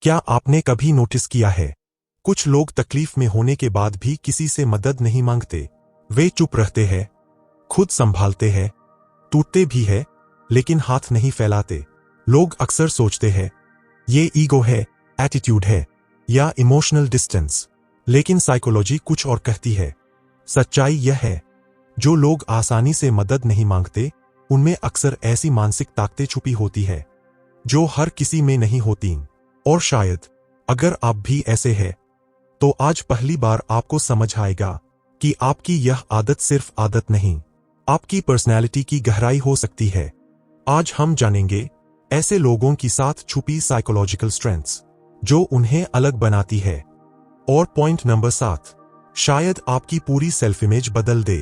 क्या आपने कभी नोटिस किया है, कुछ लोग तकलीफ में होने के बाद भी किसी से मदद नहीं मांगते। वे चुप रहते हैं, खुद संभालते हैं, टूटते भी है, लेकिन हाथ नहीं फैलाते। लोग अक्सर सोचते हैं ये ईगो है, एटीट्यूड है या इमोशनल डिस्टेंस, लेकिन साइकोलॉजी कुछ और कहती है। सच्चाई यह है, जो लोग आसानी से मदद नहीं मांगते, उनमें अक्सर ऐसी मानसिक ताकतें छुपी होती है जो हर किसी में नहीं होती। और शायद अगर आप भी ऐसे हैं, तो आज पहली बार आपको समझ आएगा कि आपकी यह आदत सिर्फ आदत नहीं, आपकी पर्सनैलिटी की गहराई हो सकती है। आज हम जानेंगे ऐसे लोगों की साथ छुपी साइकोलॉजिकल स्ट्रेंथ्स जो उन्हें अलग बनाती है। और पॉइंट नंबर 7, शायद आपकी पूरी सेल्फ इमेज बदल दे।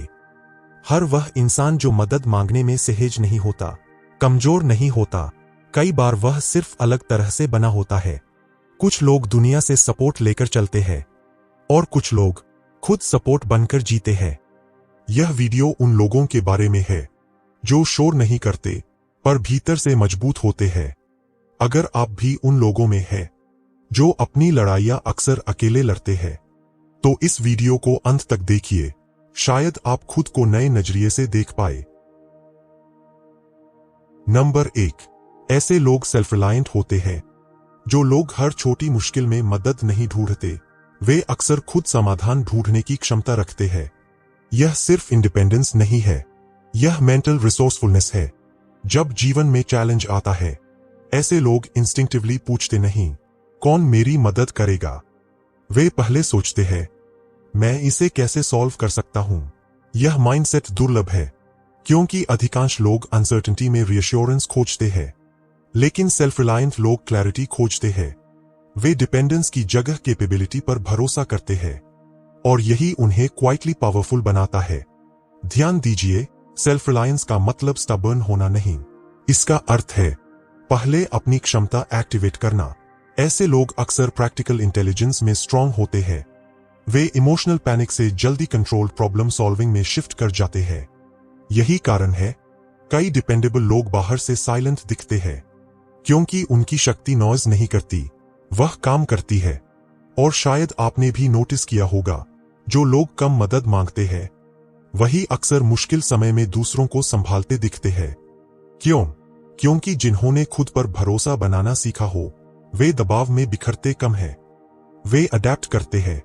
हर वह इंसान जो मदद मांगने में सहज नहीं होता, कमजोर नहीं होता, कई बार वह सिर्फ अलग तरह से बना होता है। कुछ लोग दुनिया से सपोर्ट लेकर चलते हैं और कुछ लोग खुद सपोर्ट बनकर जीते हैं। यह वीडियो उन लोगों के बारे में है जो शोर नहीं करते पर भीतर से मजबूत होते हैं। अगर आप भी उन लोगों में हैं जो अपनी लड़ाइयां अक्सर अकेले लड़ते हैं, तो इस वीडियो को अंत तक देखिए, शायद आप खुद को नए नजरिए से देख पाए। नंबर 1, ऐसे लोग सेल्फ रिलायंट होते हैं। जो लोग हर छोटी मुश्किल में मदद नहीं ढूंढते, वे अक्सर खुद समाधान ढूंढने की क्षमता रखते हैं। यह सिर्फ इंडिपेंडेंस नहीं है, यह मेंटल रिसोर्सफुलनेस है। जब जीवन में चैलेंज आता है, ऐसे लोग इंस्टिंक्टिवली पूछते नहीं, कौन मेरी मदद करेगा। वे पहले सोचते हैं, मैं इसे कैसे सॉल्व कर सकता हूं। यह माइंडसेट दुर्लभ है, क्योंकि अधिकांश लोग अनसर्टेनिटी में रिएश्योरेंस खोजते हैं, लेकिन सेल्फ रिलायंट लोग क्लैरिटी खोजते हैं। वे डिपेंडेंस की जगह कैपेबिलिटी पर भरोसा करते हैं, और यही उन्हें क्वाइटली पावरफुल बनाता है। ध्यान दीजिए, सेल्फ रिलायंस का मतलब स्टबर्न होना नहीं, इसका अर्थ है पहले अपनी क्षमता एक्टिवेट करना। ऐसे लोग अक्सर प्रैक्टिकल इंटेलिजेंस में स्ट्रांग होते हैं। वे इमोशनल पैनिक से जल्दी कंट्रोल प्रॉब्लम सॉल्विंग में शिफ्ट कर जाते हैं। यही कारण है कई डिपेंडेबल लोग बाहर से साइलेंट दिखते हैं, क्योंकि उनकी शक्ति नॉइज नहीं करती, वह काम करती है। और शायद आपने भी नोटिस किया होगा, जो लोग कम मदद मांगते हैं, वही अक्सर मुश्किल समय में दूसरों को संभालते दिखते हैं। क्यों? क्योंकि जिन्होंने खुद पर भरोसा बनाना सीखा हो, वे दबाव में बिखरते कम हैं, वे अडेप्ट करते हैं,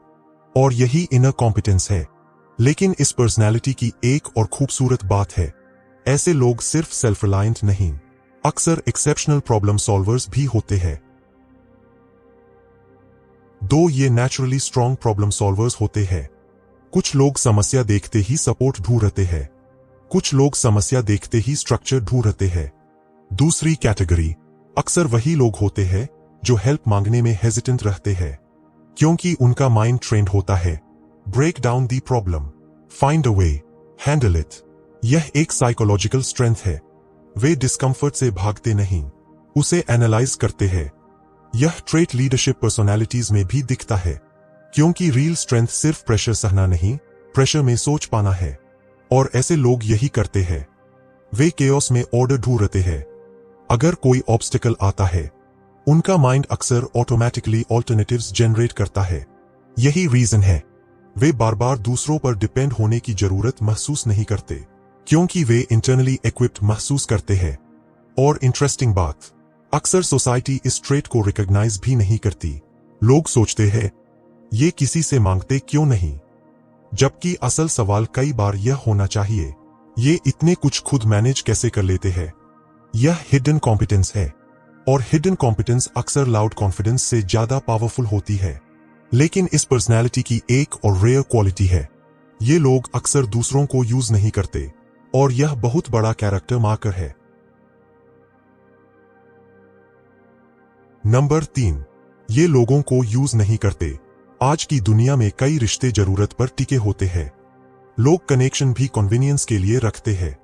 और यही इनर कॉम्पिटेंस है। लेकिन इस पर्सनैलिटी की एक और खूबसूरत बात है, ऐसे लोग सिर्फ सेल्फ रिलायंट नहीं, अक्सर एक्सेप्शनल प्रॉब्लम सॉल्वर्स भी होते हैं। 2, ये नेचुरली स्ट्रांग प्रॉब्लम सॉल्वर्स होते हैं। कुछ लोग समस्या देखते ही सपोर्ट ढूंढते हैं, कुछ लोग समस्या देखते ही स्ट्रक्चर ढूंढते हैं। दूसरी कैटेगरी अक्सर वही लोग होते हैं जो हेल्प मांगने में हेजिटेंट रहते हैं, क्योंकि उनका माइंड ट्रेंड होता है break down the problem, find a way, handle it. यह एक साइकोलॉजिकल स्ट्रेंथ है। वे डिस्कम्फर्ट से भागते नहीं, उसे एनालाइज करते हैं। यह ट्रेट लीडरशिप पर्सनालिटीज में भी दिखता है, क्योंकि रियल स्ट्रेंथ सिर्फ प्रेशर सहना नहीं, प्रेशर में सोच पाना है। और ऐसे लोग यही करते हैं, वे केओस में ऑर्डर ढूंढते हैं। अगर कोई ऑब्स्टिकल आता है, उनका माइंड अक्सर ऑटोमेटिकली ऑल्टरनेटिव्स जनरेट करता है। यही रीजन है वे बार बार दूसरों पर डिपेंड होने की जरूरत महसूस नहीं करते, क्योंकि वे इंटरनली इक्विप्ड महसूस करते हैं। और इंटरेस्टिंग बात, अक्सर सोसाइटी इस ट्रेट को रिकॉग्नाइज भी नहीं करती। लोग सोचते हैं ये किसी से मांगते क्यों नहीं, जबकि असल सवाल कई बार यह होना चाहिए, ये इतने कुछ खुद मैनेज कैसे कर लेते हैं। यह हिडन कॉम्पिटेंस है, और हिडन कॉम्पिटेंस अक्सर लाउड कॉन्फिडेंस से ज्यादा पावरफुल होती है। लेकिन इस पर्सनैलिटी की एक और रेयर क्वालिटी है, ये लोग अक्सर दूसरों को यूज नहीं करते, और यह बहुत बड़ा कैरेक्टर मार्कर है। नंबर 3, ये लोगों को यूज नहीं करते। आज की दुनिया में कई रिश्ते जरूरत पर टिके होते हैं। लोग कनेक्शन भी कन्वीनियंस के लिए रखते हैं,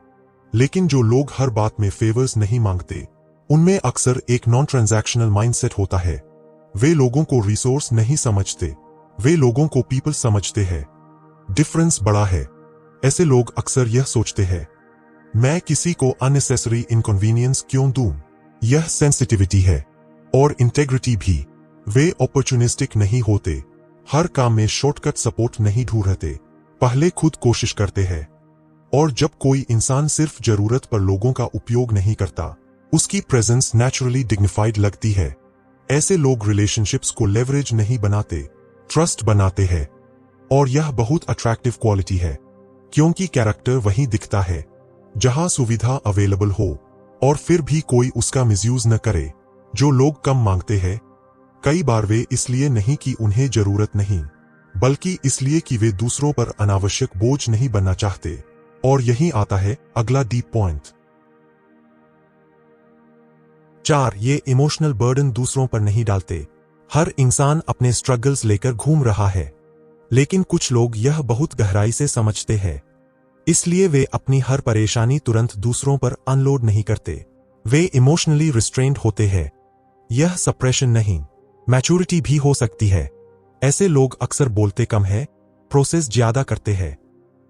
लेकिन जो लोग हर बात में फेवर्स नहीं मांगते, उनमें अक्सर एक नॉन ट्रांजैक्शनल माइंडसेट होता है। वे लोगों को रिसोर्स नहीं समझते, वे लोगों को पीपल समझते हैं। डिफरेंस बड़ा है। ऐसे लोग अक्सर यह सोचते हैं, मैं किसी को अननेसेसरी इनकन्वीनियंस क्यों दूं। यह सेंसिटिविटी है, और इंटेग्रिटी भी। वे अपॉर्चुनिस्टिक नहीं होते, हर काम में शॉर्टकट सपोर्ट नहीं ढूंढते, पहले खुद कोशिश करते हैं। और जब कोई इंसान सिर्फ जरूरत पर लोगों का उपयोग नहीं करता, उसकी प्रेजेंस नेचुरली डिग्निफाइड लगती है। ऐसे लोग रिलेशनशिप्स को लेवरेज नहीं बनाते, ट्रस्ट बनाते हैं। और यह बहुत अट्रैक्टिव क्वालिटी है, क्योंकि कैरेक्टर वहीं दिखता है जहां सुविधा अवेलेबल हो, और फिर भी कोई उसका मिसयूज न करे। जो लोग कम मांगते हैं, कई बार वे इसलिए नहीं कि उन्हें जरूरत नहीं, बल्कि इसलिए कि वे दूसरों पर अनावश्यक बोझ नहीं बनना चाहते। और यही आता है अगला डीप पॉइंट। 4. ये इमोशनल बर्डन दूसरों पर नहीं डालते। हर इंसान अपने स्ट्रगल्स लेकर घूम रहा है, लेकिन कुछ लोग यह बहुत गहराई से समझते हैं, इसलिए वे अपनी हर परेशानी तुरंत दूसरों पर अनलोड नहीं करते। वे इमोशनली रिस्ट्रेन्ड होते हैं। यह सप्रेशन नहीं, मैच्योरिटी भी हो सकती है। ऐसे लोग अक्सर बोलते कम है, प्रोसेस ज्यादा करते हैं।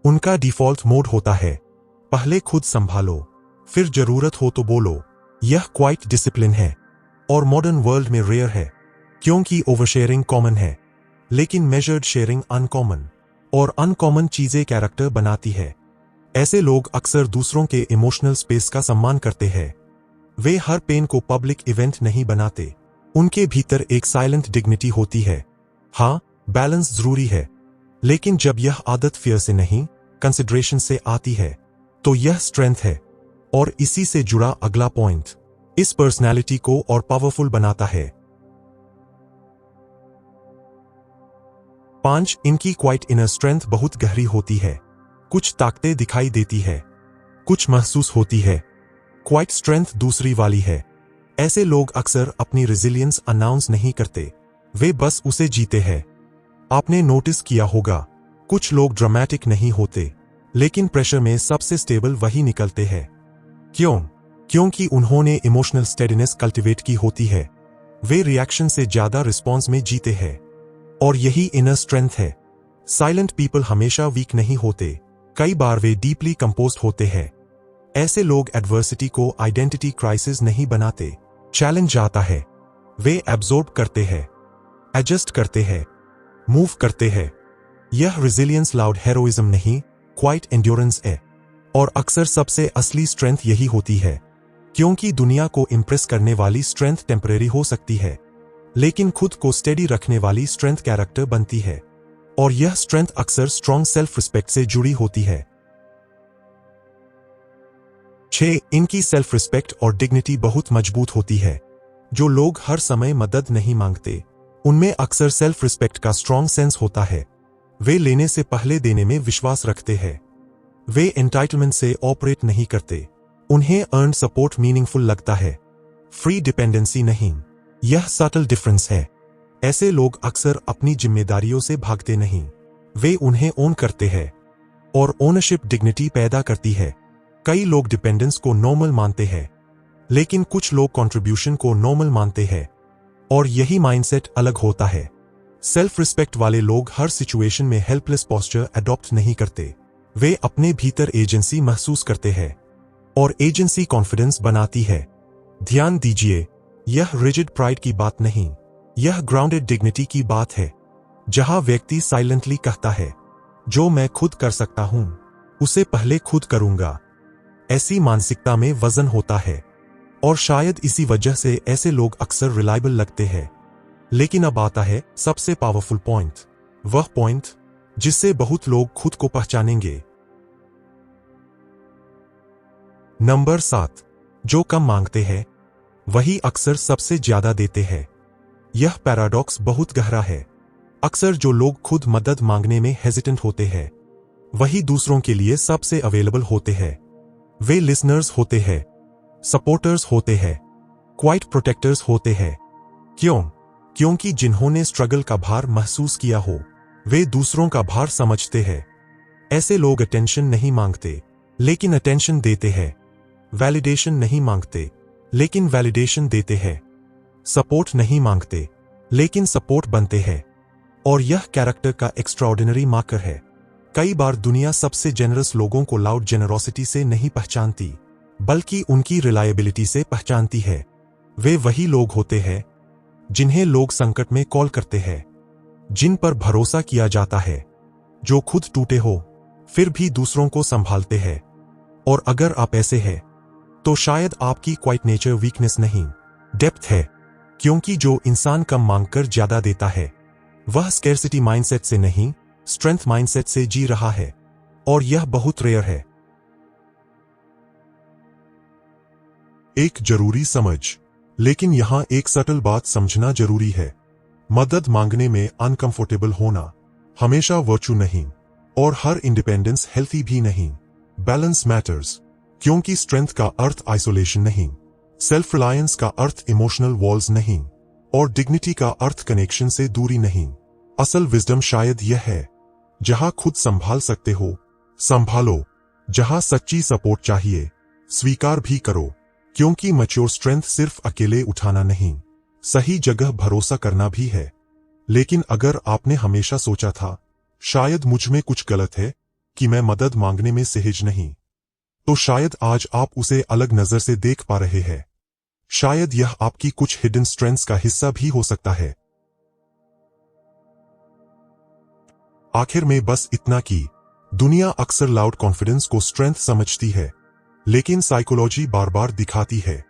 उनका डिफॉल्ट मोड होता है, पहले खुद संभालो, फिर जरूरत हो तो बोलो। यह क्वाइट डिसिप्लिन है, और मॉडर्न वर्ल्ड में रेयर है, क्योंकि ओवरशेयरिंग कॉमन है, लेकिन मेजर्ड शेयरिंग अनकॉमन, और अनकॉमन चीजें कैरेक्टर बनाती है। ऐसे लोग अक्सर दूसरों के इमोशनल स्पेस का सम्मान करते हैं। वे हर पेन को पब्लिक इवेंट नहीं बनाते, उनके भीतर एक साइलेंट डिग्निटी होती है। हाँ, बैलेंस जरूरी है, लेकिन जब यह आदत फियर से नहीं, कंसिडरेशन से आती है, तो यह स्ट्रेंथ है। और इसी से जुड़ा अगला पॉइंट इस पर्सनैलिटी को और पावरफुल बनाता है। 5. इनकी क्वाइट इनर स्ट्रेंथ बहुत गहरी होती है। कुछ ताकतें दिखाई देती है, कुछ महसूस होती है। क्वाइट स्ट्रेंथ दूसरी वाली है। ऐसे लोग अक्सर अपनी रेजिलियंस अनाउंस नहीं करते, वे बस उसे जीते हैं। आपने नोटिस किया होगा, कुछ लोग ड्रामेटिक नहीं होते, लेकिन प्रेशर में सबसे स्टेबल वही निकलते हैं। क्यों? क्योंकि उन्होंने इमोशनल स्टेडीनेस कल्टीवेट की होती है। वे रिएक्शन से ज्यादा रिस्पॉन्स में जीते हैं, और यही इनर स्ट्रेंथ है। साइलेंट पीपल हमेशा वीक नहीं होते, कई बार वे डीपली कंपोज्ड होते हैं। ऐसे लोग एडवर्सिटी को आइडेंटिटी क्राइसिस नहीं बनाते, चैलेंज आता है, वे एब्जॉर्ब करते हैं, एडजस्ट करते हैं, मूव करते हैं। यह रेजिलियंस लाउड हेरोइज्म नहीं, क्वाइट एंड्योरेंस है। और अक्सर सबसे असली स्ट्रेंथ यही होती है, क्योंकि दुनिया को इंप्रेस करने वाली स्ट्रेंथ टेम्परेरी हो सकती है, लेकिन खुद को स्टेडी रखने वाली स्ट्रेंथ कैरेक्टर बनती है। और यह स्ट्रेंथ अक्सर स्ट्रॉन्ग सेल्फ रिस्पेक्ट से जुड़ी होती है। 6. इनकी सेल्फ रिस्पेक्ट और डिग्निटी बहुत मजबूत होती है। जो लोग हर समय मदद नहीं मांगते, उनमें अक्सर सेल्फ रिस्पेक्ट का स्ट्रॉन्ग सेंस होता है। वे लेने से पहले देने में विश्वास रखते हैं। वे एंटाइटलमेंट से ऑपरेट नहीं करते, उन्हें अर्न सपोर्ट मीनिंगफुल लगता है, फ्री डिपेंडेंसी नहीं। यह सटल डिफरेंस है। ऐसे लोग अक्सर अपनी जिम्मेदारियों से भागते नहीं, वे उन्हें ओन करते हैं, और ओनरशिप डिग्निटी पैदा करती है। कई लोग डिपेंडेंस को नॉर्मल मानते हैं, लेकिन कुछ लोग कंट्रीब्यूशन को नॉर्मल मानते हैं, और यही माइंडसेट अलग होता है। सेल्फ रिस्पेक्ट वाले लोग हर सिचुएशन में हेल्पलेस पोस्चर अडॉप्ट नहीं करते, वे अपने भीतर एजेंसी महसूस करते हैं, और एजेंसी कॉन्फिडेंस बनाती है। ध्यान दीजिए, यह रिजिड प्राइड की बात नहीं, यह ग्राउंडेड डिग्निटी की बात है, जहां व्यक्ति साइलेंटली कहता है, जो मैं खुद कर सकता हूं, उसे पहले खुद करूंगा। ऐसी मानसिकता में वजन होता है, और शायद इसी वजह से ऐसे लोग अक्सर रिलायबल लगते हैं। लेकिन अब आता है सबसे पावरफुल पॉइंट, वह पॉइंट जिससे बहुत लोग खुद को पहचानेंगे। नंबर 7. जो कम मांगते हैं, वही अक्सर सबसे ज्यादा देते हैं। यह पैराडॉक्स बहुत गहरा है। अक्सर जो लोग खुद मदद मांगने में हेजिटेंट होते हैं, वही दूसरों के लिए सबसे अवेलेबल होते हैं। वे लिसनर्स होते हैं, सपोर्टर्स होते हैं, क्वाइट प्रोटेक्टर्स होते हैं। क्यों? क्योंकि जिन्होंने स्ट्रगल का भार महसूस किया हो, वे दूसरों का भार समझते हैं। ऐसे लोग अटेंशन नहीं मांगते, लेकिन अटेंशन देते हैं। वैलिडेशन नहीं मांगते, लेकिन वैलिडेशन देते हैं। सपोर्ट नहीं मांगते, लेकिन सपोर्ट बनते हैं। और यह कैरेक्टर का एक्स्ट्राऑर्डिनरी मार्कर है। कई बार दुनिया सबसे जेनरस लोगों को लाउड जेनरोसिटी से नहीं पहचानती, बल्कि उनकी रिलायबिलिटी से पहचानती है। वे वही लोग होते हैं जिन्हें लोग संकट में कॉल करते हैं, जिन पर भरोसा किया जाता है, जो खुद टूटे हो फिर भी दूसरों को संभालते हैं। और अगर आप ऐसे हैं तो शायद आपकी क्वाइट नेचर वीकनेस नहीं, डेप्थ है, क्योंकि जो इंसान कम मांगकर ज्यादा देता है वह स्कैर्सिटी माइंडसेट से नहीं, स्ट्रेंथ माइंडसेट से जी रहा है, और यह बहुत रेयर है। एक जरूरी समझ, लेकिन यहां एक सटल बात समझना जरूरी है। मदद मांगने में अनकंफर्टेबल होना हमेशा वर्चू नहीं, और हर इंडिपेंडेंस हेल्थी भी नहीं। बैलेंस मैटर्स, क्योंकि स्ट्रेंथ का अर्थ आइसोलेशन नहीं, सेल्फ रिलायंस का अर्थ इमोशनल वॉल्स नहीं, और डिग्निटी का अर्थ कनेक्शन से दूरी नहीं। असल विजडम शायद यह है, जहां खुद संभाल सकते हो संभालो, जहां सच्ची सपोर्ट चाहिए स्वीकार भी करो, क्योंकि मैच्योर स्ट्रेंथ सिर्फ अकेले उठाना नहीं, सही जगह भरोसा करना भी है। लेकिन अगर आपने हमेशा सोचा था शायद मुझ में कुछ गलत है कि मैं मदद मांगने में सहज नहीं, तो शायद आज आप उसे अलग नजर से देख पा रहे हैं। शायद यह आपकी कुछ हिडन स्ट्रेंथ्स का हिस्सा भी हो सकता है। आखिर में बस इतना कि दुनिया अक्सर लाउड कॉन्फिडेंस को स्ट्रेंथ समझती है, लेकिन साइकोलॉजी बार बार दिखाती है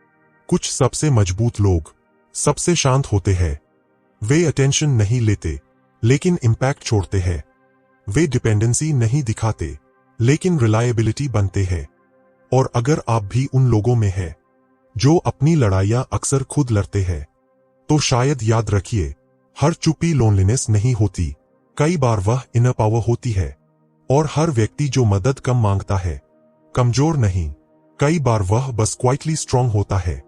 कुछ सबसे मजबूत लोग सबसे शांत होते हैं। वे अटेंशन नहीं लेते लेकिन इंपैक्ट छोड़ते हैं। वे डिपेंडेंसी नहीं दिखाते लेकिन रिलायबिलिटी बनते हैं। और अगर आप भी उन लोगों में हैं जो अपनी लड़ाइयां अक्सर खुद लड़ते हैं, तो शायद याद रखिए, हर चुप्पी लोनलीनेस नहीं होती, कई बार वह इनर पावर होती है। और हर व्यक्ति जो मदद कम मांगता है कमजोर नहीं, कई बार वह बस क्वाइटली स्ट्रांग होता है।